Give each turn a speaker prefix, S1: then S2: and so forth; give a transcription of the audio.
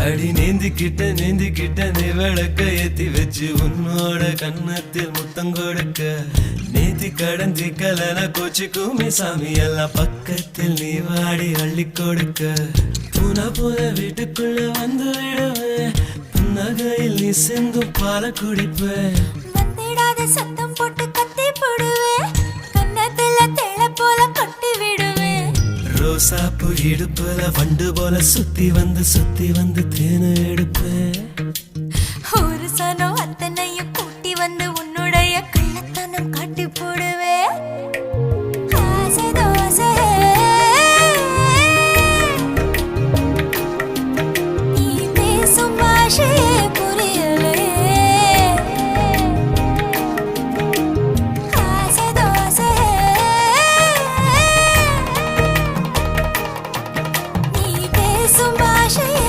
S1: அடி நீந்திக்கிட்ட நீ விளக்க ஏத்தி வச்சு உன்னோட கன்னத்தில் முத்தம் கொடுக்க நீதி கடந்தி கலன கோச்சிக்குமே சாமி எல்லாம் பக்கத்தில் நீ வாடி அள்ளி கொடுக்க பூனா போல வீட்டுக்குள்ள வந்து விடுவேன் புன்னகையில் நீ சிந்தும் பால குடிப்பேன்
S2: வந்திடாத சத்தம் போட்டு கத்தி போடுவேன் கன்னத்துல தேள போல கொட்டி விடுவேன்
S1: ரோசாப்பு இடுப்புல வண்டு போல சுத்தி வந்து தேனை எடுப்பேன்
S2: ஒரு சனம் அத்தனையும் கூட்டி வந்து உன்னுடைய கள்ளத்தனம் காட்டி போடுவேன்